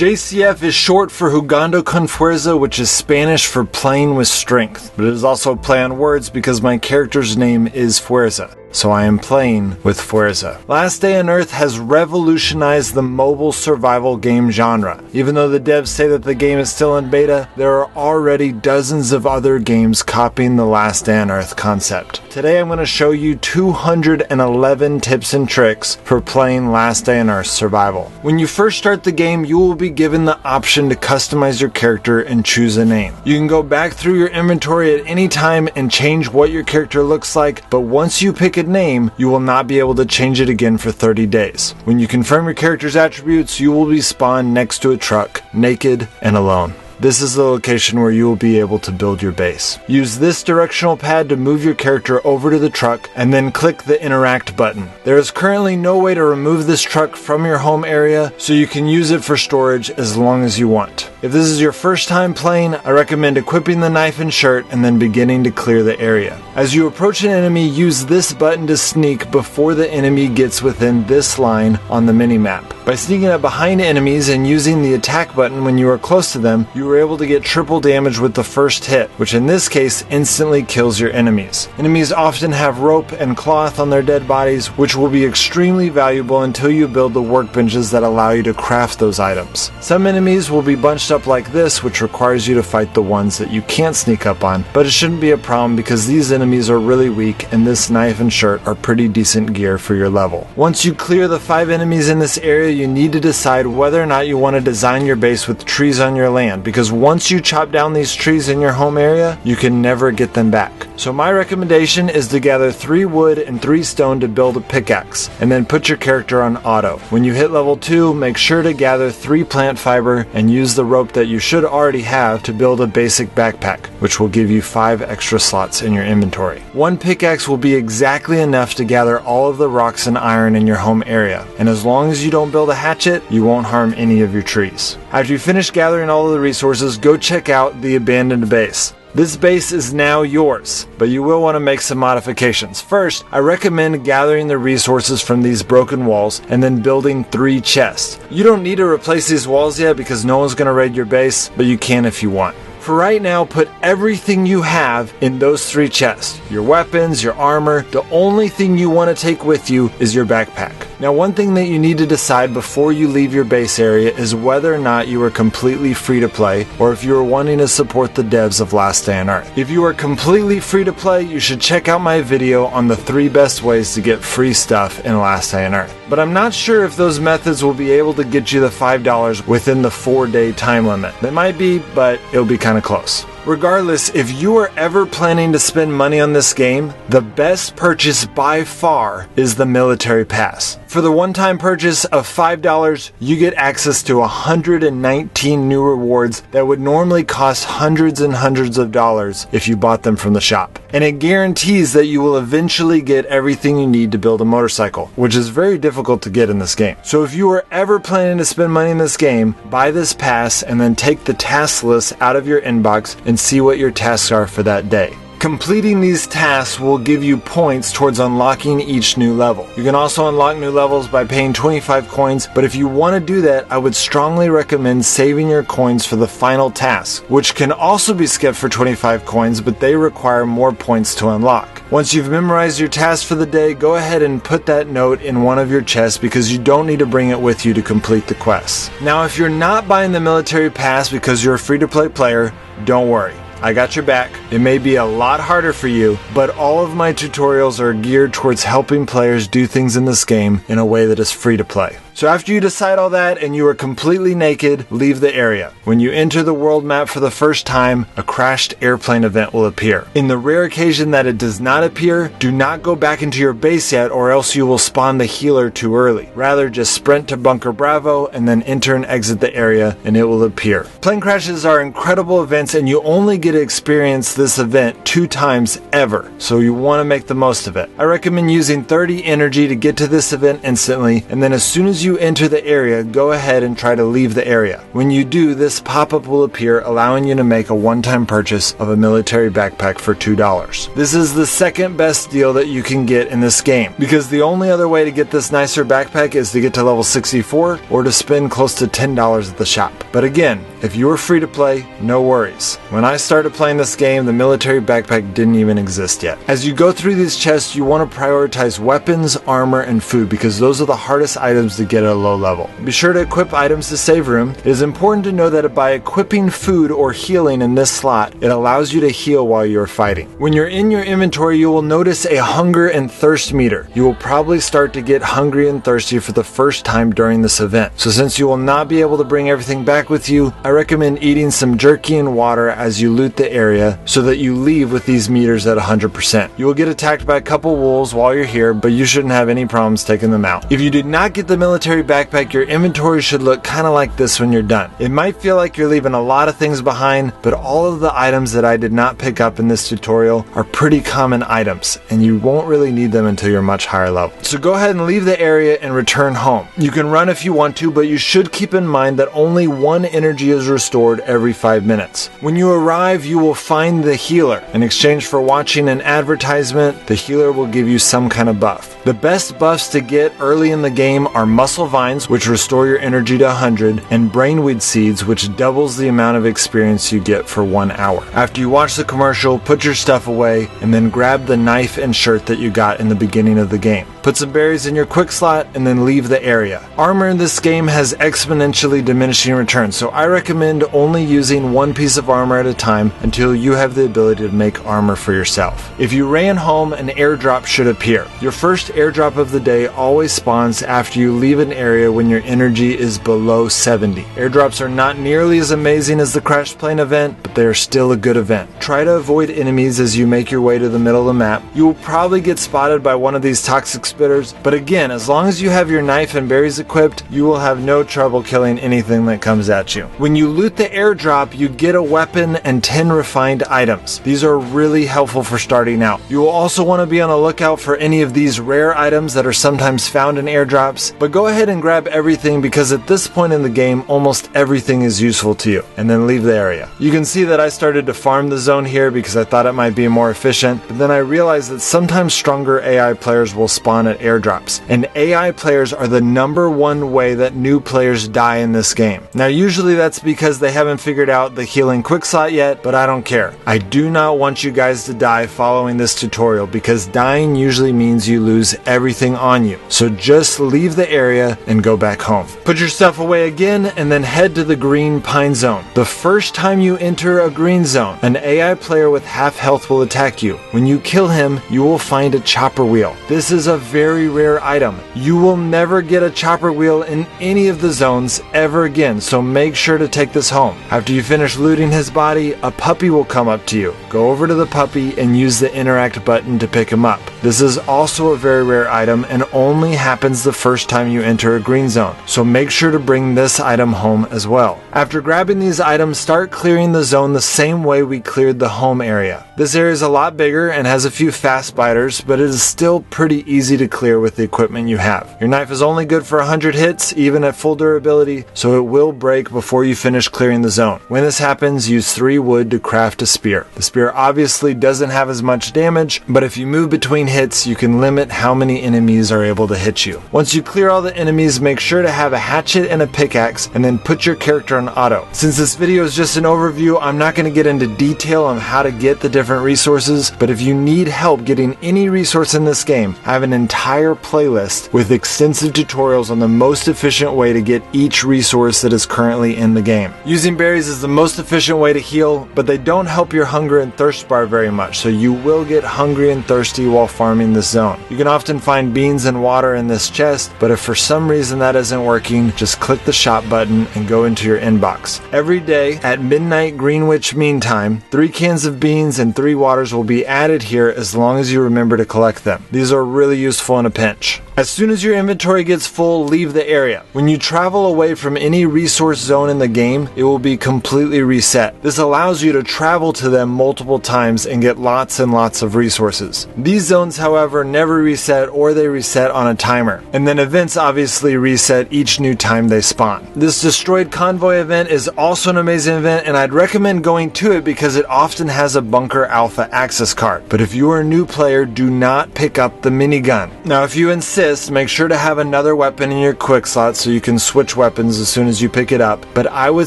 JCF is short for Jugando con Fuerza, which is Spanish for playing with strength, but it is also a play on words because my character's name is Fuerza. So I am playing with Fuerza. Last Day on Earth has revolutionized the mobile survival game genre. Even though the devs say that the game is still in beta, there are already dozens of other games copying the Last Day on Earth concept. Today I'm going to show you 211 tips and tricks for playing Last Day on Earth survival. When you first start the game, you will be given the option to customize your character and choose a name. You can go back through your inventory at any time and change what your character looks like, but once you pick a name, you will not be able to change it again for 30 days. When you confirm your character's attributes, you will be spawned next to a truck, naked and alone. This is the location where you will be able to build your base. Use this directional pad to move your character over to the truck and then click the interact button. There is currently no way to remove this truck from your home area, so you can use it for storage as long as you want. If this is your first time playing, I recommend equipping the knife and shirt and then beginning to clear the area. As you approach an enemy, use this button to sneak before the enemy gets within this line on the minimap. By sneaking up behind enemies and using the attack button when you are close to them, you are able to get triple damage with the first hit, which in this case instantly kills your enemies. Enemies often have rope and cloth on their dead bodies, which will be extremely valuable until you build the workbenches that allow you to craft those items. Some enemies will be bunched up like this, which requires you to fight the ones that you can't sneak up on, but it shouldn't be a problem because these enemies are really weak and this knife and shirt are pretty decent gear for your level. Once you clear the 5 enemies in this area, you need to decide whether or not you want to design your base with trees on your land, because once you chop down these trees in your home area, you can never get them back. So my recommendation is to gather 3 wood and 3 stone to build a pickaxe, and then put your character on auto. When you hit level 2, make sure to gather 3 plant fiber and use the rope that you should already have to build a basic backpack, which will give you 5 extra slots in your inventory. 1 pickaxe will be exactly enough to gather all of the rocks and iron in your home area, and as long as you don't build a hatchet, you won't harm any of your trees. After you finish gathering all of the resources, go check out the abandoned base. This base is now yours, but you will want to make some modifications. First, I recommend gathering the resources from these broken walls and then building 3 chests. You don't need to replace these walls yet because no one's going to raid your base, but you can if you want. For right now, put everything you have in those 3 chests. Your weapons, your armor. The only thing you want to take with you is your backpack. Now, one thing that you need to decide before you leave your base area is whether or not you are completely free to play or if you are wanting to support the devs of Last Day on Earth. If you are completely free to play, you should check out my video on the 3 best ways to get free stuff in Last Day on Earth. But I'm not sure if those methods will be able to get you the $5 within the 4-day time limit. They might be, but it'll be kind of close. Regardless, if you are ever planning to spend money on this game, the best purchase by far is the military pass. For the one-time purchase of $5, you get access to 119 new rewards that would normally cost hundreds and hundreds of dollars if you bought them from the shop. And it guarantees that you will eventually get everything you need to build a motorcycle, which is very difficult to get in this game. So if you are ever planning to spend money in this game, buy this pass and then take the task list out of your inbox and see what your tasks are for that day. Completing these tasks will give you points towards unlocking each new level. You can also unlock new levels by paying 25 coins, but if you want to do that, I would strongly recommend saving your coins for the final task, which can also be skipped for 25 coins, but they require more points to unlock. Once you've memorized your task for the day, go ahead and put that note in one of your chests because you don't need to bring it with you to complete the quest. Now, if you're not buying the military pass because you're a free-to-play player, don't worry. I got your back. It may be a lot harder for you, but all of my tutorials are geared towards helping players do things in this game in a way that is free to play. So after you decide all that and you are completely naked, leave the area. When you enter the world map for the first time, a crashed airplane event will appear. In the rare occasion that it does not appear, do not go back into your base yet or else you will spawn the healer too early. Rather, just sprint to Bunker Bravo and then enter and exit the area and it will appear. Plane crashes are incredible events and you only get get to experience this event 2 times ever, so you want to make the most of it. I recommend using 30 energy to get to this event instantly, and then as soon as you enter the area, go ahead and try to leave the area. When you do, this pop-up will appear, allowing you to make a one-time purchase of a military backpack for $2. This is the second best deal that you can get in this game, because the only other way to get this nicer backpack is to get to level 64 or to spend close to $10 at the shop. But again, if you were free to play, no worries. When I started playing this game, the military backpack didn't even exist yet. As you go through these chests, you want to prioritize weapons, armor, and food, because those are the hardest items to get at a low level. Be sure to equip items to save room. It is important to know that by equipping food or healing in this slot, it allows you to heal while you're fighting. When you're in your inventory, you will notice a hunger and thirst meter. You will probably start to get hungry and thirsty for the first time during this event. So since you will not be able to bring everything back with you, I recommend eating some jerky and water as you loot the area so that you leave with these meters at 100%. You will get attacked by a couple wolves while you're here, but you shouldn't have any problems taking them out. If you did not get the military backpack, your inventory should look kind of like this when you're done. It might feel like you're leaving a lot of things behind, but all of the items that I did not pick up in this tutorial are pretty common items, and you won't really need them until you're much higher level. So go ahead and leave the area and return home. You can run if you want to, but you should keep in mind that only 1 energy is restored every 5 minutes. When you arrive, you will find the healer. In exchange for watching an advertisement, the healer will give you some kind of buff. The best buffs to get early in the game are muscle vines, which restore your energy to 100, and brainweed seeds, which doubles the amount of experience you get for 1 hour. After you watch the commercial, put your stuff away, and then grab the knife and shirt that you got in the beginning of the game. Put some berries in your quick slot, and then leave the area. Armor in this game has exponentially diminishing returns, so I recommend only using 1 piece of armor at a time until you have the ability to make armor for yourself. If you ran home, an airdrop should appear. Your first airdrop of the day always spawns after you leave an area when your energy is below 70. Airdrops are not nearly as amazing as the crash plane event, but they are still a good event. Try to avoid enemies as you make your way to the middle of the map. You will probably get spotted by one of these toxic spitters, but again, as long as you have your knife and berries equipped, you will have no trouble killing anything that comes at you. When you loot the airdrop, you get a weapon and 10 refined items. These are really helpful for starting out. You will also want to be on the lookout for any of these rare items that are sometimes found in airdrops, but go ahead and grab everything, because at this point in the game, almost everything is useful to you, and then leave the area. You can see that I started to farm the zone here because I thought it might be more efficient, but then I realized that sometimes stronger AI players will spawn at airdrops, and AI players are the #1 way that new players die in this game. Now usually that's because they haven't figured out the healing quick slot yet, but I don't care. I do not want you guys to die following this tutorial, because dying usually means you lose everything on you. So just leave the area and go back home. Put your stuff away again, and then head to the green pine zone. The first time you enter a green zone, an AI player with half health will attack you. When you kill him, you will find a chopper wheel. This is a very rare item. You will never get a chopper wheel in any of the zones ever again, so make sure to take this home. After you finish looting his body, a puppy will come up to you. Go over to the puppy and use the interact button to pick him up. This is also a very rare item and only happens the first time you enter a green zone, so make sure to bring this item home as well. After grabbing these items, start clearing the zone the same way we cleared the home area. This area is a lot bigger and has a few fast biters, but it is still pretty easy to clear with the equipment you have. Your knife is only good for 100 hits, even at full durability, so it will break before you finish clearing the zone. When this happens, use 3 wood to craft a spear. The spear obviously doesn't have as much damage, but if you move between hits, you can limit how many enemies are able to hit you. Once you clear all the enemies, make sure to have a hatchet and a pickaxe, and then put your character on auto. Since this video is just an overview, I'm not going to get into detail on how to get the different resources, but if you need help getting any resource in this game, I have an entire playlist with extensive tutorials on the most efficient way to get each resource that is currently in the game. Using berries is the most efficient way to heal, but they don't help your hunger and thirst bar very much, so you will get hungry and thirsty while farming this zone. You can often find beans and water in this chest, but if for some reason that isn't working, just click the shop button and go into your inbox. Every day at midnight Greenwich Mean Time, 3 cans of beans and 3 waters will be added here as long as you remember to collect them. These are really useful in a pinch. As soon as your inventory gets full, leave the area. When you travel away from any resource zone in the game, it will be completely reset. This allows you to travel to them multiple times and get lots and lots of resources. These zones, however, never reset, or they reset on a timer. And then events obviously reset each new time they spawn. This destroyed convoy event is also an amazing event, and I'd recommend going to it because it often has a bunker alpha access card. But if you are a new player, do not pick up the minigun. Now, if you insist, make sure to have another weapon in your quick slot so you can switch weapons as soon as you pick it up. But I would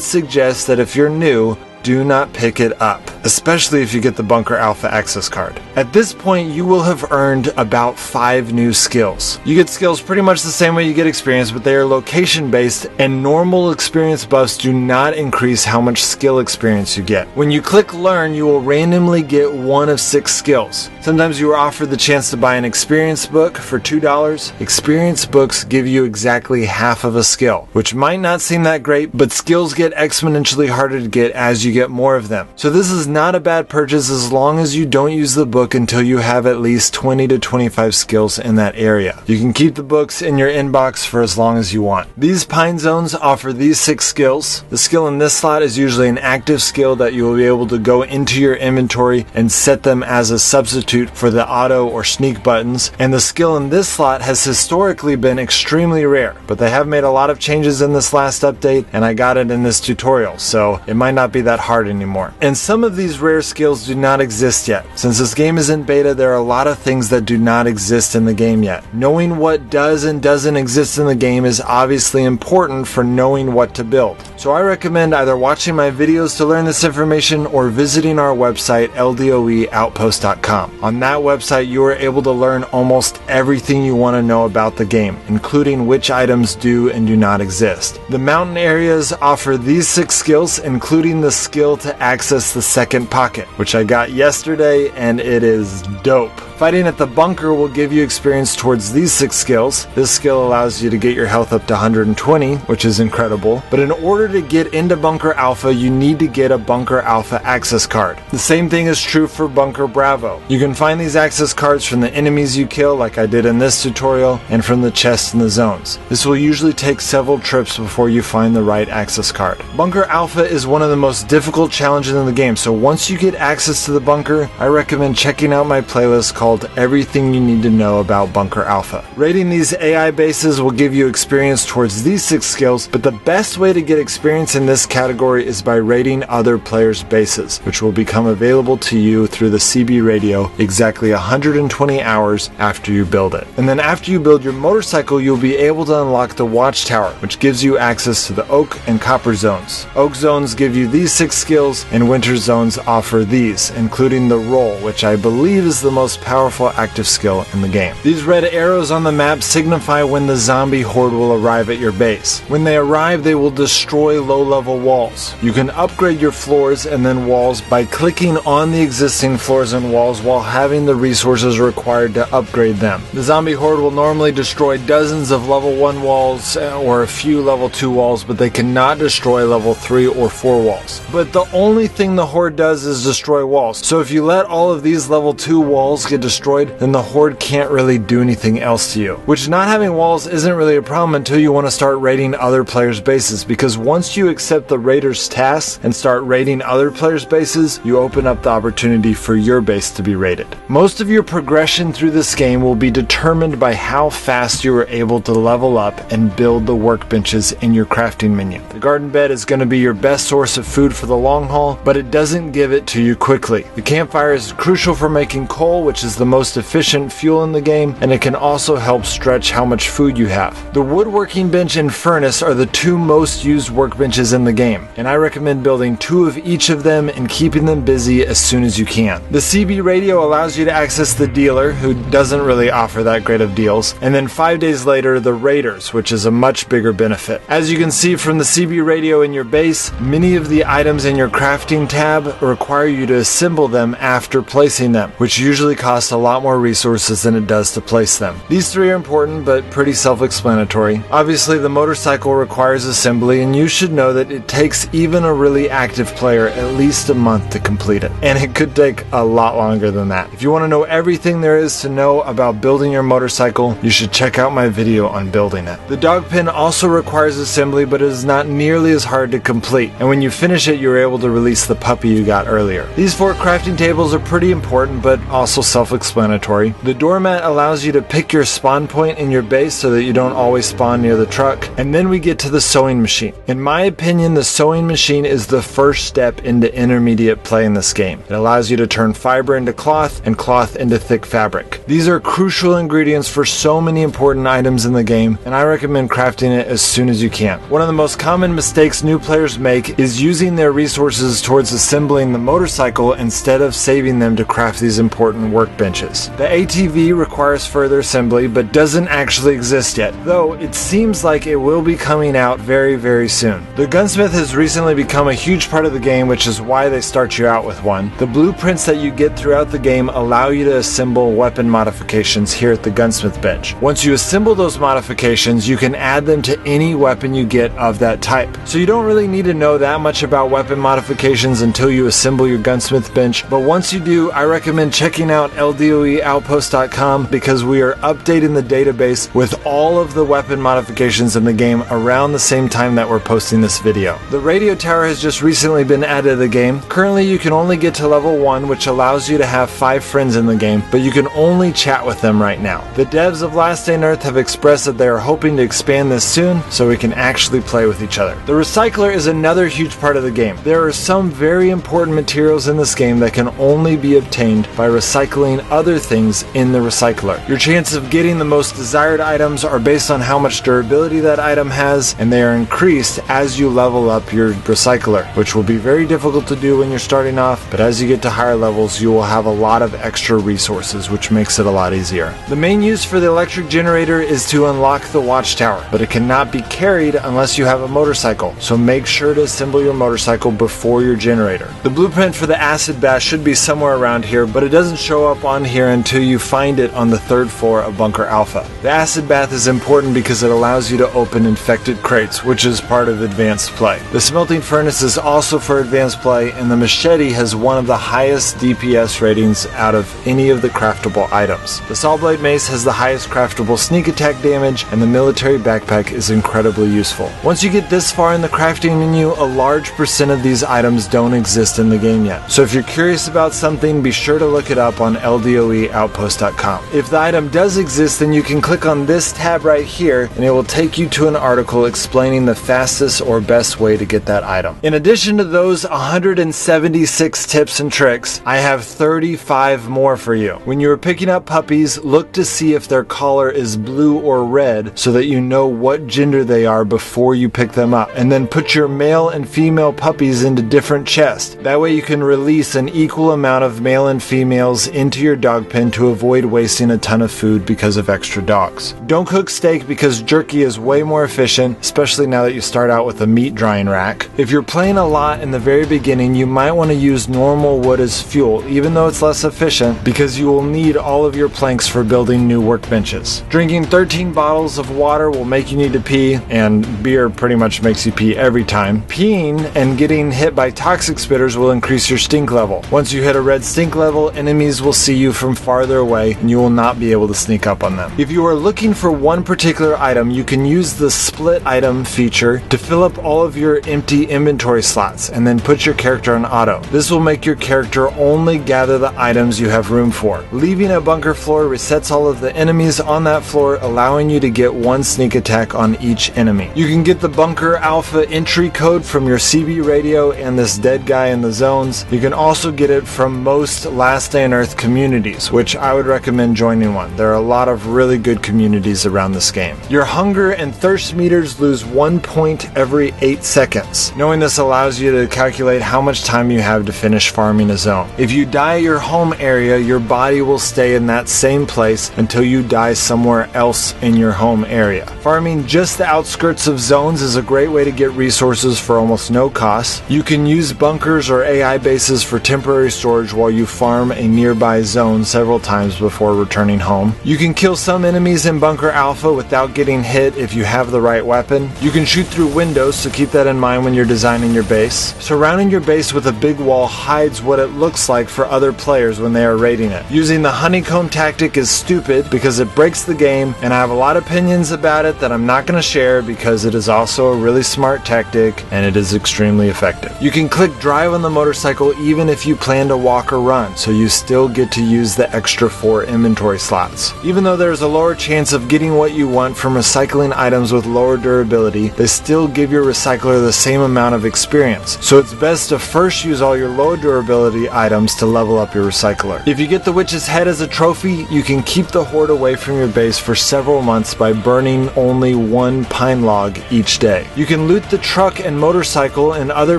suggest that if you're new, do not pick it up, especially if you get the Bunker Alpha access card. At this point, you will have earned about 5 new skills. You get skills pretty much the same way you get experience, but they are location based, and normal experience buffs do not increase how much skill experience you get. When you click learn, you will randomly get 1 of 6 skills. Sometimes you are offered the chance to buy an experience book for $2. Experience books give you exactly half of a skill, which might not seem that great, but skills get exponentially harder to get as you get more of them. So this is not a bad purchase as long as you don't use the book until you have at least 20 to 25 skills in that area. You can keep the books in your inbox for as long as you want. These pine zones offer these 6 skills. The skill in this slot is usually an active skill that you will be able to go into your inventory and set them as a substitute for the auto or sneak buttons. And the skill in this slot has historically been extremely rare, but they have made a lot of changes in this last update, and I got it in this tutorial, so it might not be that hard anymore. And some of these rare skills do not exist yet. Since this game is in beta, there are a lot of things that do not exist in the game yet. Knowing what does and doesn't exist in the game is obviously important for knowing what to build. So I recommend either watching my videos to learn this information or visiting our website LDOEoutpost.com. On that website, you are able to learn almost everything you want to know about the game, including which items do and do not exist. The mountain areas offer these 6 skills, including the skill to access the second pocket, which I got yesterday, and it is dope. Fighting at the bunker will give you experience towards these 6 skills. This skill allows you to get your health up to 120, which is incredible. But in order to get into Bunker Alpha, you need to get a Bunker Alpha access card. The same thing is true for Bunker Bravo. You can find these access cards from the enemies you kill, like I did in this tutorial, and from the chests in the zones. This will usually take several trips before you find the right access card. Bunker Alpha is one of the most difficult challenges in the game, so once you get access to the bunker, I recommend checking out my playlist called Everything You Need to Know About Bunker Alpha. Rating these AI bases will give you experience towards these 6 skills, but the best way to get experience in this category is by rating other players' bases, which will become available to you through the CB radio exactly 120 hours after you build it. And then after you build your motorcycle, you'll be able to unlock the watchtower, which gives you access to the oak and copper zones. Oak zones give you these 6 skills, and winter zones offer these, including the roll, which I believe is the most powerful active skill in the game. These red arrows on the map signify when the zombie horde will arrive at your base. When they arrive, they will destroy low-level walls. You can upgrade your floors and then walls by clicking on the existing floors and walls while having the resources required to upgrade them. The zombie horde will normally destroy dozens of level 1 walls or a few level 2 walls, but they cannot destroy level 3 or 4 walls. But the only thing the horde does is destroy walls. So if you let all of these level 2 walls get destroyed, then the horde can't really do anything else to you. Which, not having walls isn't really a problem until you want to start raiding other players' bases, because once you accept the raiders' tasks and start raiding other players' bases, you open up the opportunity for your base to be raided. Most of your progression through this game will be determined by how fast you are able to level up and build the workbenches in your crafting menu. The garden bed is going to be your best source of food for the long haul, but it doesn't give it to you quickly. The campfire is crucial for making coal, which is the most efficient fuel in the game, and it can also help stretch how much food you have. The woodworking bench and furnace are the 2 most used workbenches in the game, and I recommend building 2 of each of them and keeping them busy as soon as you can. The CB radio allows you to access the dealer, who doesn't really offer that great of deals, and then 5 days later the raiders, which is a much bigger benefit. As you can see from the CB radio in your base, many of the items in your crafting tab require you to assemble them after placing them, which usually costs costs a lot more resources than it does to place them. These three are important, but pretty self-explanatory. Obviously, the motorcycle requires assembly, and you should know that it takes even a really active player at least a month to complete it. And it could take a lot longer than that. If you want to know everything there is to know about building your motorcycle, you should check out my video on building it. The dog pen also requires assembly, but it is not nearly as hard to complete. And when you finish it, you're able to release the puppy you got earlier. These 4 crafting tables are pretty important, but also self-explanatory. The doormat allows you to pick your spawn point in your base so that you don't always spawn near the truck. And then we get to the sewing machine. In my opinion, the sewing machine is the first step into intermediate play in this game. It allows you to turn fiber into cloth and cloth into thick fabric. These are crucial ingredients for so many important items in the game, and I recommend crafting it as soon as you can. One of the most common mistakes new players make is using their resources towards assembling the motorcycle instead of saving them to craft these important workbenches. The ATV requires further assembly, but doesn't actually exist yet, though it seems like it will be coming out very, very soon. The gunsmith has recently become a huge part of the game, which is why they start you out with one. The blueprints that you get throughout the game allow you to assemble weapon modifications here at the gunsmith bench. Once you assemble those modifications, you can add them to any weapon you get of that type. So you don't really need to know that much about weapon modifications until you assemble your gunsmith bench, but once you do, I recommend checking out LDOEoutpost.com because we are updating the database with all of the weapon modifications in the game around the same time that we're posting this video. The radio tower has just recently been added to the game. Currently, you can only get to level 1, which allows you to have 5 friends in the game, but you can only chat with them right now. The devs of Last on Earth have expressed that they are hoping to expand this soon so we can actually play with each other. The recycler is another huge part of the game. There are some very important materials in this game that can only be obtained by recycling other things in the recycler. Your chances of getting the most desired items are based on how much durability that item has, and they are increased as you level up your recycler, which will be very difficult to do when you're starting off, but as you get to higher levels, you will have a lot of extra resources, which makes it a lot easier. The main use for the electric generator is to unlock the watchtower, but it cannot be carried unless you have a motorcycle, so make sure to assemble your motorcycle before your generator. The blueprint for the acid bath should be somewhere around here, but it doesn't show up on here until you find it on the 3rd floor of Bunker Alpha. The acid bath is important because it allows you to open infected crates, which is part of advanced play. The smelting furnace is also for advanced play, and the machete has one of the highest DPS ratings out of any of the craftable items. The saw blade mace has the highest craftable sneak attack damage, and the military backpack is incredibly useful. Once you get this far in the crafting menu, a large percent of these items don't exist in the game yet. So if you're curious about something, be sure to look it up on LDOEoutpost.com. If the item does exist, then you can click on this tab right here, and it will take you to an article explaining the fastest or best way to get that item. In addition to those 176 tips and tricks, I have 35 more for you. When you are picking up puppies, look to see if their collar is blue or red so that you know what gender they are before you pick them up. And then put your male and female puppies into different chests. That way you can release an equal amount of male and females into your dog pen to avoid wasting a ton of food because of extra dogs. Don't cook steak because jerky is way more efficient, especially now that you start out with a meat drying rack. If you're playing a lot in the very beginning, you might want to use normal wood as fuel, even though it's less efficient, because you will need all of your planks for building new workbenches. Drinking 13 bottles of water will make you need to pee, and beer pretty much makes you pee every time. Peeing and getting hit by toxic spitters will increase your stink level. Once you hit a red stink level, enemies will see you from farther away, and you will not be able to sneak up on them. If you are looking for one particular item, you can use the split item feature to fill up all of your empty inventory slots, and then put your character on auto. This will make your character only gather the items you have room for. Leaving a bunker floor resets all of the enemies on that floor, allowing you to get one sneak attack on each enemy. You can get the Bunker Alpha entry code from your CB radio and this dead guy in the zones. You can also get it from most Last on Earth communities, which I would recommend joining one. There are a lot of really good communities around this game. Your hunger and thirst meters lose 1 point every 8 seconds. Knowing this allows you to calculate how much time you have to finish farming a zone. If you die at your home area, your body will stay in that same place until you die somewhere else in your home area. Farming just the outskirts of zones is a great way to get resources for almost no cost. You can use bunkers or AI bases for temporary storage while you farm a nearby zone several times before returning home. You can kill some enemies in Bunker Alpha without getting hit if you have the right weapon. You can shoot through windows, so keep that in mind when you're designing your base. Surrounding your base with a big wall hides what it looks like for other players when they are raiding it. Using the honeycomb tactic is stupid because it breaks the game, and I have a lot of opinions about it that I'm not going to share because it is also a really smart tactic and it is extremely effective. You can click drive on the motorcycle even if you plan to walk or run, so you still get to use the extra 4 inventory slots. Even though there's a lower chance of getting what you want from recycling items with lower durability, they still give your recycler the same amount of experience, so it's best to first use all your low durability items to level up your recycler. If you get the witch's head as a trophy, you can keep the horde away from your base for several months by burning only 1 pine log each day. You can loot the truck and motorcycle in other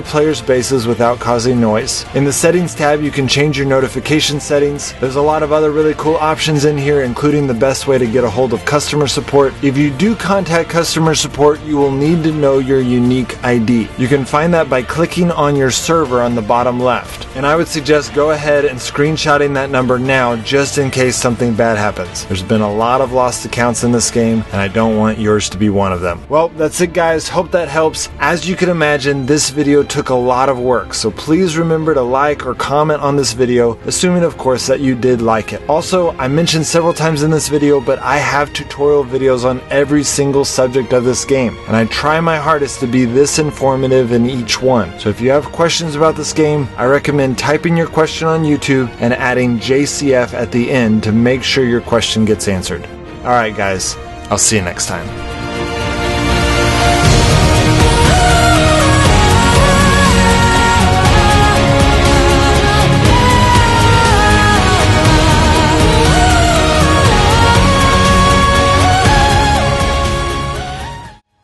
players' bases without causing noise. In the settings tab, you can change your notification settings. There's a lot of other really cool options in here, including the best way to get a hold of customer support. If you do contact customer support, you will need to know your unique ID. You can find that by clicking on your server on the bottom left. And I would suggest go ahead and screenshotting that number now just in case something bad happens. There's been a lot of lost accounts in this game, and I don't want yours to be one of them. Well, that's it guys. Hope that helps. As you can imagine, this video took a lot of work, so please remember to like or comment on this video, assuming of course that you did like it. Also, I mentioned several times in this video, but I have tutorial videos on every single subject of this game, and I try my hardest to be this informative in each one. So if you have questions about this game, I recommend typing your question on YouTube and adding JCF at the end to make sure your question gets answered. Alright guys, I'll see you next time.